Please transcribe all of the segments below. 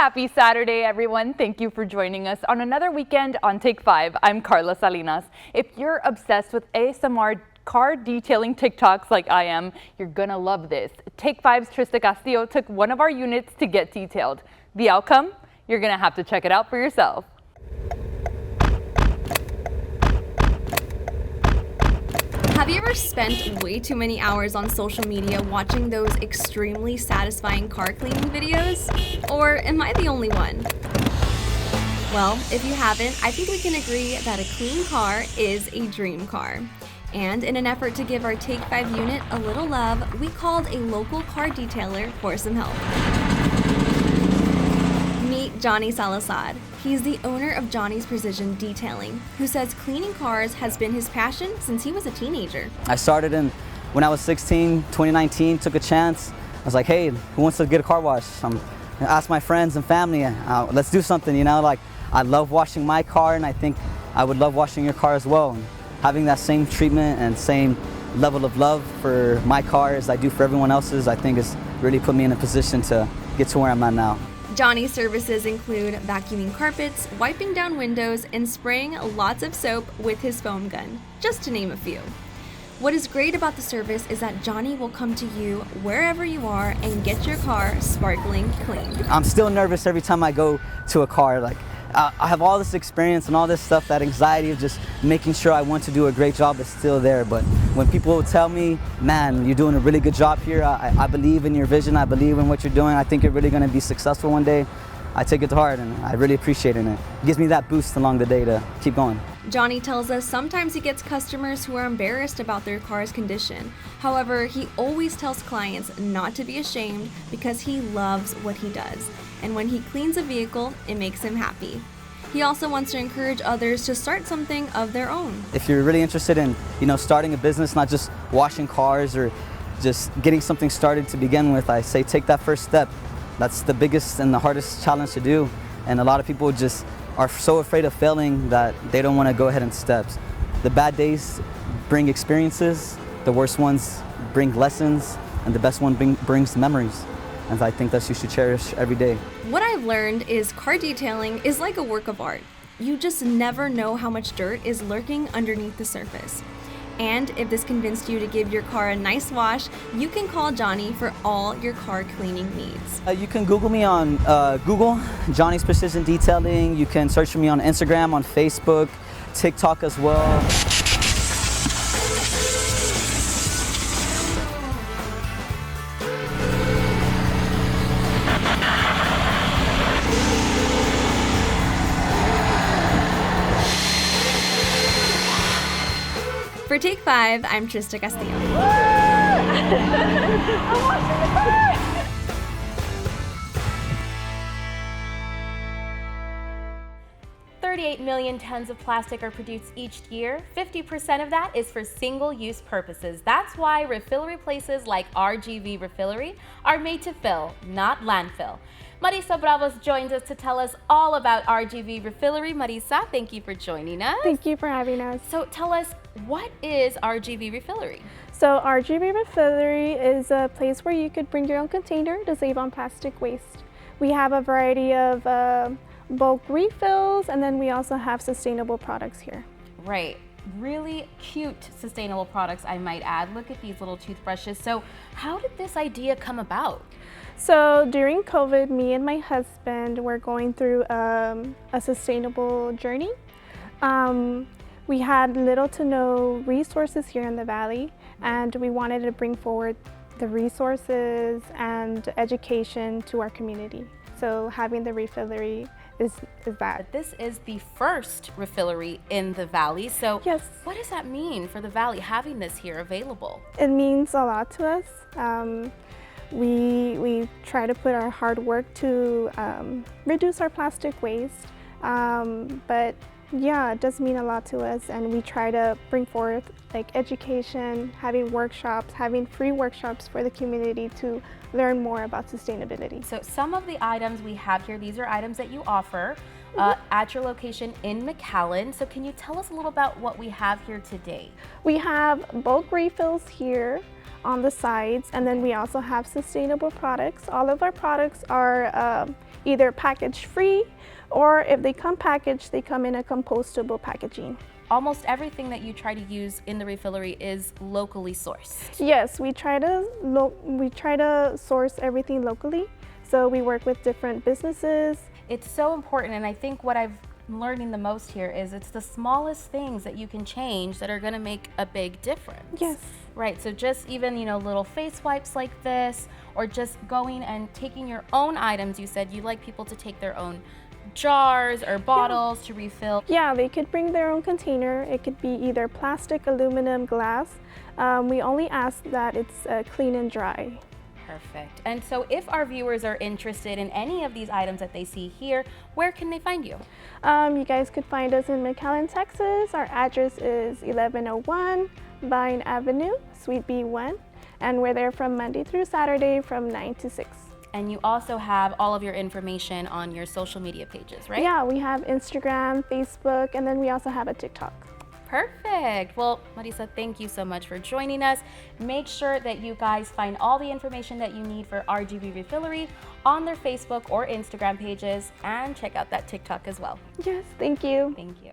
Happy Saturday, everyone. Thank you for joining us on another weekend on Take 5. I'm Carla Salinas. If you're obsessed with ASMR car detailing TikToks like I am, you're gonna love this. Take 5's Trista Castillo took one of our units to get detailed. The outcome? You're gonna have to check it out for yourself. Have you ever spent way too many hours on social media watching those extremely satisfying car cleaning videos? Or am I the only one? Well, if you haven't, I think we can agree that a clean car is a dream car. And in an effort to give our Take 5 unit a little love, we called a local car detailer for some help. Meet Johnny Salazar. He's the owner of Johnny's Precision Detailing, who says cleaning cars has been his passion since he was a teenager. I started when I was 16, 2019, took a chance. I was like, hey, who wants to get a car wash? I asked my friends and family, let's do something, you know, like I love washing my car and I think I would love washing your car as well. And having that same treatment and same level of love for my car as I do for everyone else's, I think has really put me in a position to get to where I'm at now. Johnny's services include vacuuming carpets, wiping down windows, and spraying lots of soap with his foam gun, just to name a few. What is great about the service is that Johnny will come to you wherever you are and get your car sparkling clean. I'm still nervous every time I go to a car. Like I have all this experience and all this stuff, that anxiety of just making sure I want to do a great job is still there. But when people tell me, man, you're doing a really good job here, I believe in your vision, I believe in what you're doing, I think you're really going to be successful one day, I take it to heart and I really appreciate it. It gives me that boost along the day to keep going. Johnny tells us sometimes he gets customers who are embarrassed about their car's condition. However, he always tells clients not to be ashamed because he loves what he does. And when he cleans a vehicle, it makes him happy. He also wants to encourage others to start something of their own. If you're really interested in, starting a business, not just washing cars or just getting something started to begin with, I say take that first step. That's the biggest and the hardest challenge to do. And a lot of people just are so afraid of failing that they don't want to go ahead and steps. The bad days bring experiences, the worst ones bring lessons, and the best one brings memories. And I think that you should cherish every day. What I've learned is car detailing is like a work of art. You just never know how much dirt is lurking underneath the surface. And if this convinced you to give your car a nice wash, you can call Johnny for all your car cleaning needs. You can Google me on Google, Johnny's Precision Detailing. You can search for me on Instagram, on Facebook, TikTok as well. For Take 5, I'm Trista Castillo. I'm washing the car! 38 million tons of plastic are produced each year. 50% of that is for single-use purposes. That's why refillery places like RGV Refillery are made to fill, not landfill. Marisa Bravos joins us to tell us all about RGV Refillery. Marisa, thank you for joining us. Thank you for having us. So tell us, what is RGV Refillery? So RGV Refillery is a place where you could bring your own container to save on plastic waste. We have a variety of bulk refills, and then we also have sustainable products here. Right. Really cute sustainable products, I might add. Look at these little toothbrushes. So how did this idea come about? So during COVID, me and my husband were going through a sustainable journey. We had little to no resources here in the Valley, and we wanted to bring forward the resources and education to our community. So having the refillery is that. But this is the first refillery in the Valley. So yes. What does that mean for the Valley, having this here available? It means a lot to us. We try to put our hard work to reduce our plastic waste, but yeah, it does mean a lot to us, and we try to bring forth like education, having workshops, having free workshops for the community to learn more about sustainability. So some of the items we have here, these are items that you offer. at your location in McAllen. So can you tell us a little about what we have here today? We have bulk refills here on the sides, and then we also have sustainable products. All of our products are either package free, or if they come packaged, they come in a compostable packaging. Almost everything that you try to use in the refillery is locally sourced. Yes, we try to source everything locally. So we work with different businesses. It's so important, and I think what I'm learning the most here is it's the smallest things that you can change that are going to make a big difference. Yes. Right, so just even, little face wipes like this, or just going and taking your own items. You said you like people to take their own jars or bottles to refill. Yeah, they could bring their own container. It could be either plastic, aluminum, glass. We only ask that it's clean and dry. Perfect. And so if our viewers are interested in any of these items that they see here, where can they find you? You guys could find us in McAllen, Texas. Our address is 1101 Vine Avenue, Suite B1, and we're there from Monday through Saturday from 9 to 6. And you also have all of your information on your social media pages, right? Yeah, we have Instagram, Facebook, and then we also have a TikTok. Perfect. Well, Marisa, thank you so much for joining us. Make sure that you guys find all the information that you need for RGV Refillery on their Facebook or Instagram pages, and check out that TikTok as well. Yes, thank you. Thank you.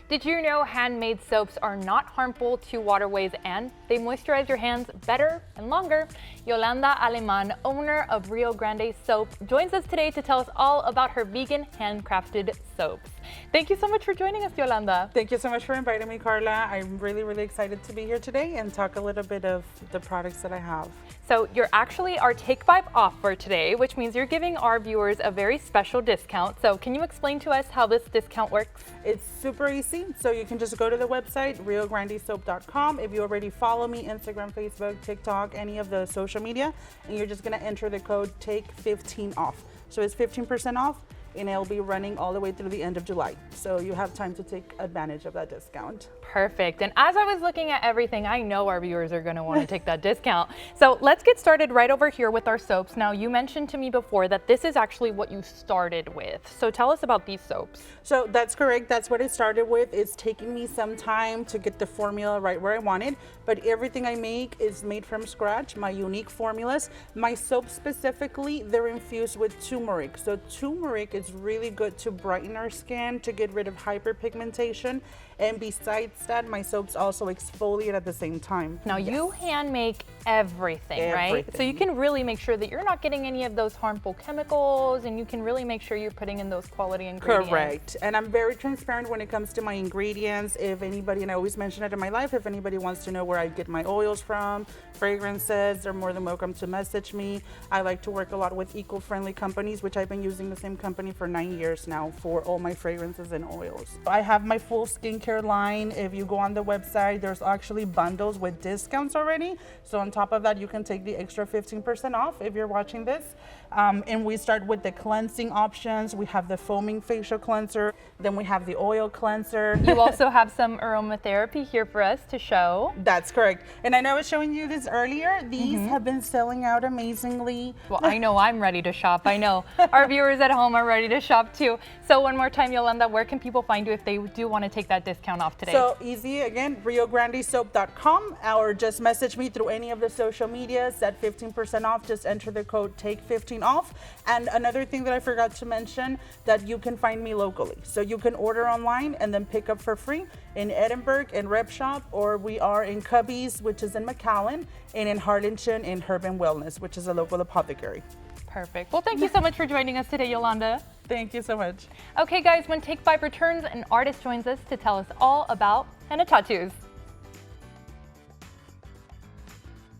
Did you know handmade soaps are not harmful to waterways and they moisturize your hands better and longer? Yolanda Aleman, owner of Rio Grande Soap, joins us today to tell us all about her vegan handcrafted soaps. Thank you so much for joining us, Yolanda. Thank you so much for inviting me, Carla. I'm really, really excited to be here today and talk a little bit of the products that I have. So you're actually our Take 5 offer today, which means you're giving our viewers a very special discount. So can you explain to us how this discount works? It's super easy. So you can just go to the website, riograndesoap.com. If you already follow me, Instagram, Facebook, TikTok, any of the social media, and you're just gonna enter the code TAKE15 off. So it's 15% off, and it'll be running all the way through the end of July. So you have time to take advantage of that discount. Perfect. And as I was looking at everything, I know our viewers are going to want to take that discount. So let's get started right over here with our soaps. Now, you mentioned to me before that this is actually what you started with. So tell us about these soaps. So that's correct. That's what I started with. It's taking me some time to get the formula right where I wanted, but everything I make is made from scratch, my unique formulas. My soaps specifically, they're infused with turmeric. So turmeric is really good to brighten our skin, to get rid of hyperpigmentation. And besides that, my soaps also exfoliate at the same time. Now you hand make everything, right? So you can really make sure that you're not getting any of those harmful chemicals, and you can really make sure you're putting in those quality ingredients. Correct. And I'm very transparent when it comes to my ingredients. If anybody, and I always mention it in my life, if anybody wants to know where I get my oils from, fragrances, they're more than welcome to message me. I like to work a lot with eco-friendly companies, which I've been using the same company for 9 years now for all my fragrances and oils. I have my full skincare line. If you go on the website, there's actually bundles with discounts already. So on top of that, you can take the extra 15% off if you're watching this. And we start with the cleansing options. We have the foaming facial cleanser. Then we have the oil cleanser. You also have some aromatherapy here for us to show. That's correct. And I know I was showing you this earlier. These have been selling out amazingly. Well, I know I'm ready to shop. I know our viewers at home are ready to shop too. So one more time, Yolanda, where can people find you if they do want to take that discount off today? So easy, again, riograndesoap.com, or just message me through any of the social medias at 15% off. Just enter the code TAKE15 off. And another thing that I forgot to mention, that you can find me locally. So you can order online and then pick up for free in Edinburgh in Rep Shop, or we are in Cubby's, which is in McAllen, and in Harlingen in Herb and Wellness, which is a local apothecary. Perfect. Well, thank you so much for joining us today, Yolanda. Thank you so much. Okay, guys, when Take 5 returns, an artist joins us to tell us all about henna tattoos.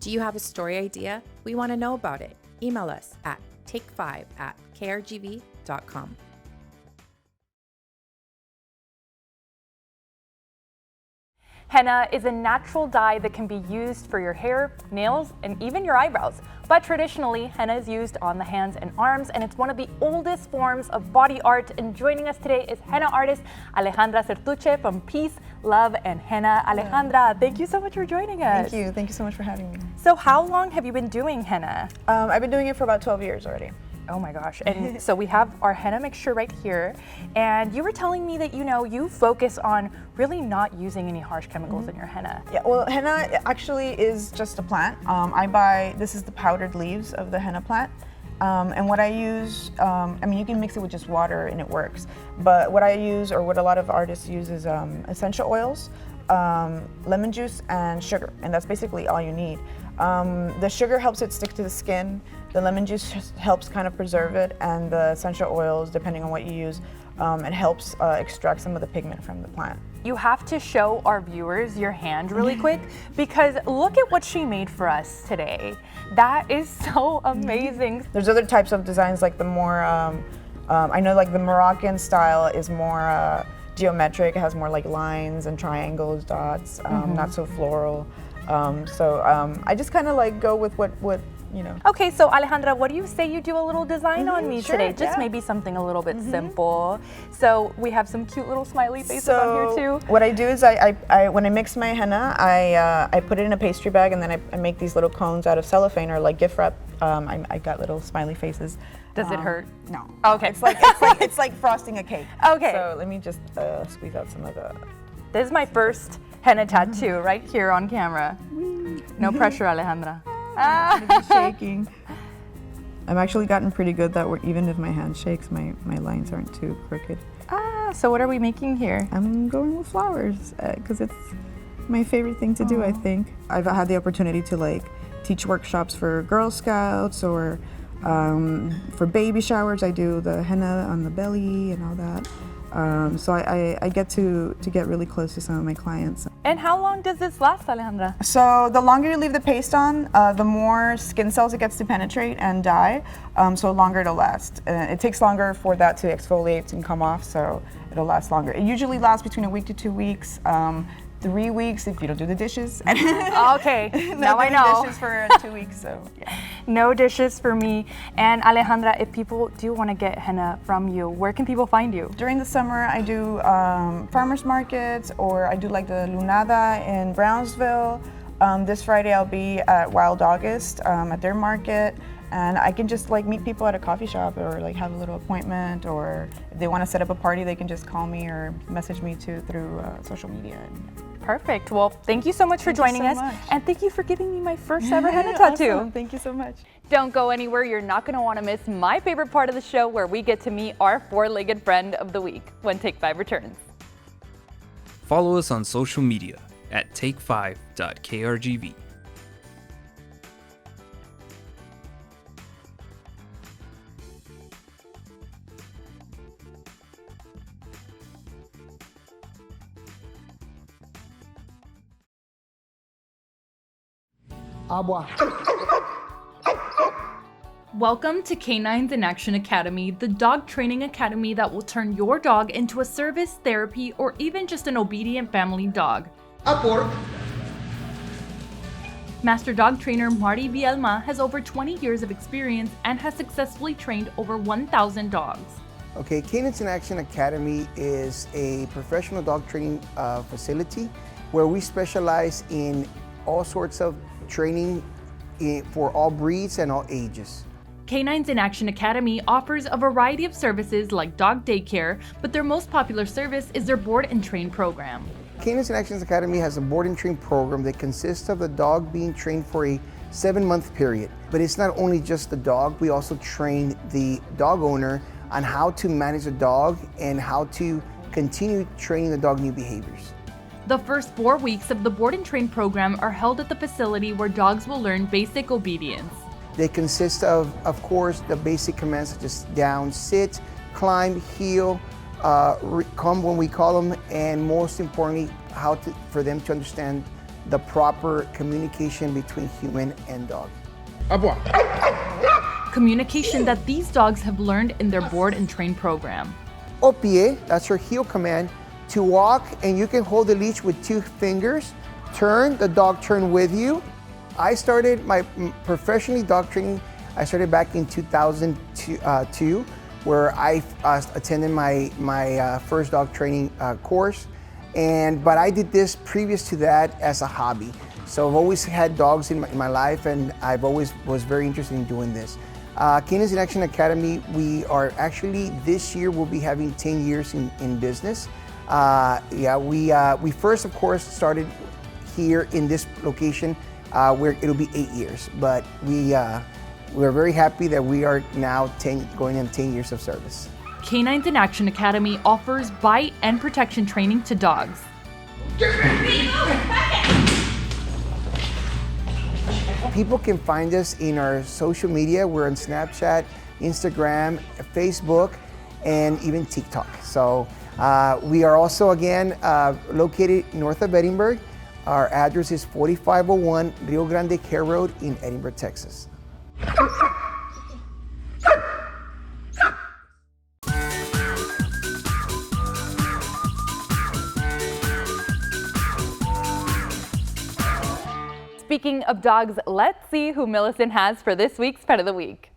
Do you have a story idea? We want to know about it. Email us at take5@krgv.com. Henna is a natural dye that can be used for your hair, nails, and even your eyebrows. But traditionally, henna is used on the hands and arms, and it's one of the oldest forms of body art. And joining us today is henna artist Alejandra Certuche from Peace, Love, and Henna. Alejandra, thank you so much for joining us. Thank you. Thank you so much for having me. So how long have you been doing henna? I've been doing it for about 12 years already. Oh my gosh. And so we have our henna mixture right here. And you were telling me that, you focus on really not using any harsh chemicals in your henna. Yeah, well, henna actually is just a plant. This is the powdered leaves of the henna plant. And what I use, you can mix it with just water and it works. But what I use, or what a lot of artists use, is essential oils, lemon juice, and sugar. And that's basically all you need. The sugar helps it stick to the skin. The lemon juice just helps kind of preserve it, and the essential oils, depending on what you use, it helps extract some of the pigment from the plant. You have to show our viewers your hand really quick, because look at what she made for us today. That is so amazing. There's other types of designs, like the more, I know like the Moroccan style is more geometric. It has more like lines and triangles, dots, not so floral. I just kind of like go with what. Okay, so Alejandra, what do you say you do a little design on me sure, today? Just maybe something a little bit simple. So we have some cute little smiley faces on here too. What I do is I when I mix my henna, I put it in a pastry bag, and then I make these little cones out of cellophane or like gift wrap. I got little smiley faces. Does it hurt? No. Okay. It's like frosting a cake. Okay. So let me just squeeze out some of the. This is my first henna tattoo right here on camera. No pressure, Alejandra. I'm shaking. I've actually gotten pretty good that even if my hand shakes, my lines aren't too crooked. So what are we making here? I'm going with flowers because it's my favorite thing to do, I think. I've had the opportunity to like teach workshops for Girl Scouts or for baby showers. I do the henna on the belly and all that. So I get to get really close to some of my clients. And how long does this last, Alejandra? So the longer you leave the paste on, the more skin cells it gets to penetrate and die, so longer it'll last. It takes longer for that to exfoliate and come off, so it'll last longer. It usually lasts between a week to 2 weeks. 3 weeks if you don't do the dishes. Okay, now I know. Dishes for 2 weeks, so yeah. No dishes for me. And Alejandra, if people do want to get henna from you, where can people find you? During the summer, I do farmers markets, or I do like the Lunada in Brownsville. This Friday, I'll be at Wild August at their market. And I can just like meet people at a coffee shop or like have a little appointment, or if they want to set up a party, they can just call me or message me through social media. Perfect. Well, thank you so much for joining us. Much. And thank you for giving me my first ever henna tattoo. Awesome. Thank you so much. Don't go anywhere. You're not going to want to miss my favorite part of the show, where we get to meet our four-legged friend of the week when Take 5 returns. Follow us on social media at take5.krgv. Agua. Welcome to Canines in Action Academy, the dog training academy that will turn your dog into a service, therapy, or even just an obedient family dog. Apor. Master dog trainer Marty Bielma has over 20 years of experience and has successfully trained over 1,000 dogs. Okay, Canines in Action Academy is a professional dog training facility where we specialize in all sorts of training for all breeds and all ages. Canines in Action Academy offers a variety of services like dog daycare, but their most popular service is their board and train program. Canines in Action Academy has a board and train program that consists of the dog being trained for a 7-month period. But it's not only just the dog, we also train the dog owner on how to manage the dog and how to continue training the dog new behaviors. The first 4 weeks of the board and train program are held at the facility, where dogs will learn basic obedience. They consist of course, the basic commands such as down, sit, climb, heel, come when we call them, and most importantly, for them to understand the proper communication between human and dog. Communication that these dogs have learned in their board and train program. O pie, that's your heel command, to walk, and you can hold the leash with 2 fingers, turn, the dog turn with you. I started my professionally dog training, I started back in 2002, where I attended my first dog training course. But I did this previous to that as a hobby. So I've always had dogs in my life, and I've always was very interested in doing this. Canines in Action Academy, we are actually, this year we'll be having 10 years in business. We first, of course, started here in this location where it'll be 8 years, but we're very happy that we are now going on 10 years of service. Canines in Action Academy offers bite and protection training to dogs. People can find us in our social media. We're on Snapchat, Instagram, Facebook, and even TikTok. So we are also, again, located north of Edinburgh. Our address is 4501 Rio Grande Care Road in Edinburgh, Texas. Speaking of dogs, let's see who Millicent has for this week's Pet of the Week.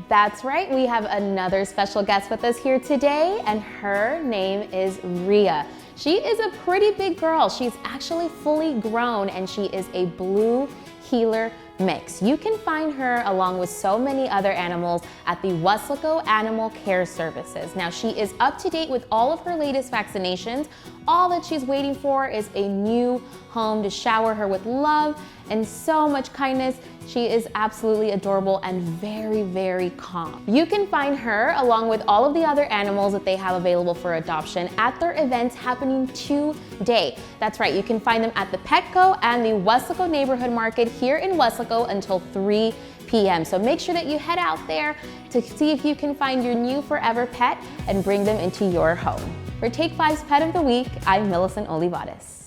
That's right, we have another special guest with us here today, and her name is Rhea. She is a pretty big girl. She's actually fully grown, and she is a blue heeler mix. You can find her along with so many other animals at the Weslaco Animal Care Services. Now, she is up to date with all of her latest vaccinations. All that she's waiting for is a new home to shower her with love and so much kindness. She is absolutely adorable and very, very calm. You can find her along with all of the other animals that they have available for adoption at their events happening today. That's right, you can find them at the Petco and the Weslaco Neighborhood Market here in Weslaco until 3 p.m. So make sure that you head out there to see if you can find your new forever pet and bring them into your home. For Take 5's Pet of the Week, I'm Millicent Olivares.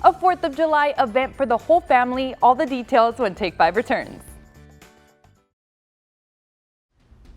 A 4th of July event for the whole family. All the details when Take 5 returns.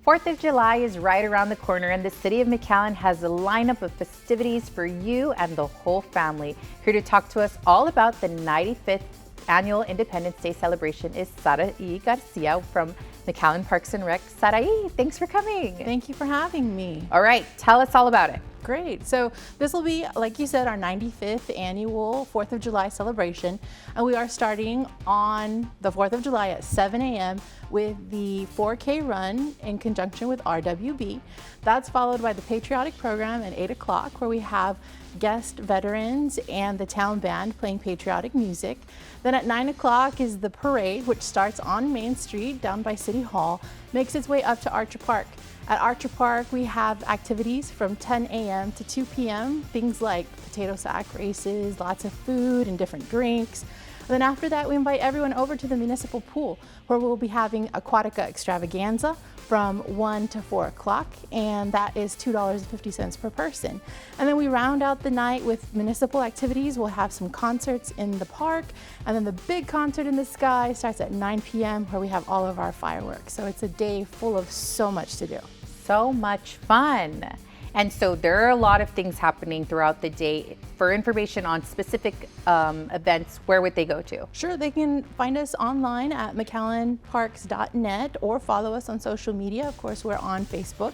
4th of July is right around the corner, and the city of McAllen has a lineup of festivities for you and the whole family. Here to talk to us all about the 95th annual Independence Day celebration is Sarai Garcia from McAllen Parks and Rec. Sarai, thanks for coming. Thank you for having me. All right, tell us all about it. Great. So this will be, like you said, our 95th annual 4th of July celebration. And we are starting on the 4th of July at 7 a.m. with the 4K run in conjunction with RWB. That's followed by the patriotic program at 8 o'clock, where we have guest veterans and the town band playing patriotic music. Then at 9 o'clock is the parade, which starts on Main Street down by City Hall, makes its way up to Archer Park. At Archer Park, we have activities from 10 a.m. to 2 p.m., things like potato sack races, lots of food and different drinks. And then after that, we invite everyone over to the municipal pool, where we'll be having Aquatica Extravaganza from 1 to 4 o'clock, and that is $2.50 per person. And then we round out the night with municipal activities. We'll have some concerts in the park, and then the big concert in the sky starts at 9 p.m. where we have all of our fireworks. So it's a day full of so much to do. So much fun. And so there are a lot of things happening throughout the day. For information on specific events, where would they go to? Sure, they can find us online at mcallenparks.net or follow us on social media. Of course, we're on Facebook.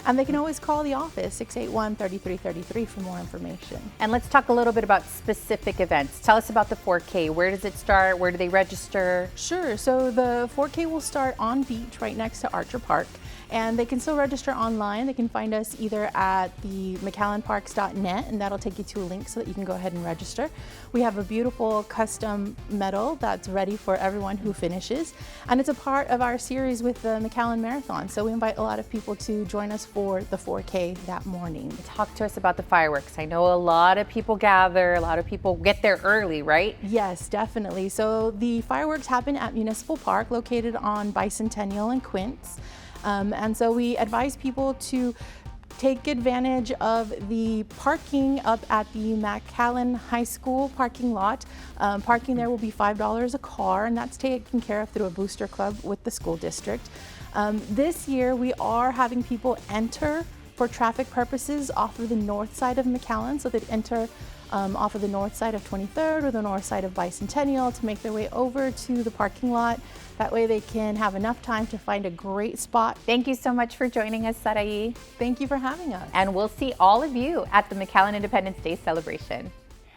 And they can always call the office, 681-3333, for more information. And let's talk a little bit about specific events. Tell us about the 4K. Where does it start? Where do they register? Sure, so the 4K will start on beach right next to Archer Park. And they can still register online. They can find us either at the mcallenparks.net, and that'll take you to a link so that you can go ahead and register. We have a beautiful custom medal that's ready for everyone who finishes. And it's a part of our series with the McAllen Marathon. So we invite a lot of people to join us for the 4K that morning. Talk to us about the fireworks. I know a lot of people gather, a lot of people get there early, right? Yes, definitely. So the fireworks happen at Municipal Park, located on Bicentennial and Quince. And so we advise people to take advantage of the parking up at the McAllen High School parking lot. Parking there will be $5 a car, and that's taken care of through a booster club with the school district. This year we are having people enter for traffic purposes off of the north side of McAllen, so they'd enter off of the north side of 23rd or the north side of Bicentennial to make their way over to the parking lot. That way they can have enough time to find a great spot. Thank you so much for joining us, Sarai. Thank you for having us. And we'll see all of you at the McAllen Independence Day celebration.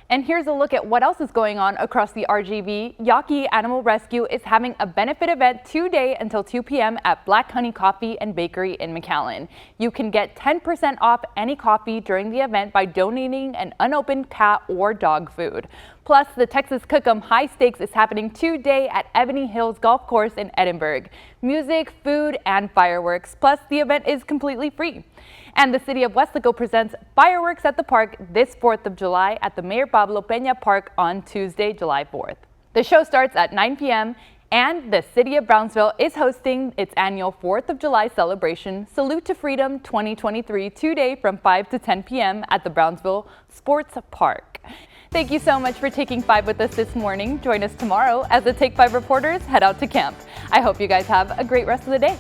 And here's a look at what else is going on across the RGV. Yaqui Animal Rescue is having a benefit event today until 2 p.m. at Black Honey Coffee and Bakery in McAllen. You can get 10% off any coffee during the event by donating an unopened cat or dog food. Plus, the Texas Cookem High Stakes is happening today at Ebony Hills Golf Course in Edinburgh. Music, food, and fireworks. Plus, the event is completely free. And the City of Weslaco presents fireworks at the park this 4th of July at the Mayor Pablo Peña Park on Tuesday, July 4th. The show starts at 9 p.m. and the City of Brownsville is hosting its annual 4th of July celebration, Salute to Freedom 2023, today from 5 to 10 p.m. at the Brownsville Sports Park. Thank you so much for taking 5 with us this morning. Join us tomorrow as the Take 5 reporters head out to camp. I hope you guys have a great rest of the day.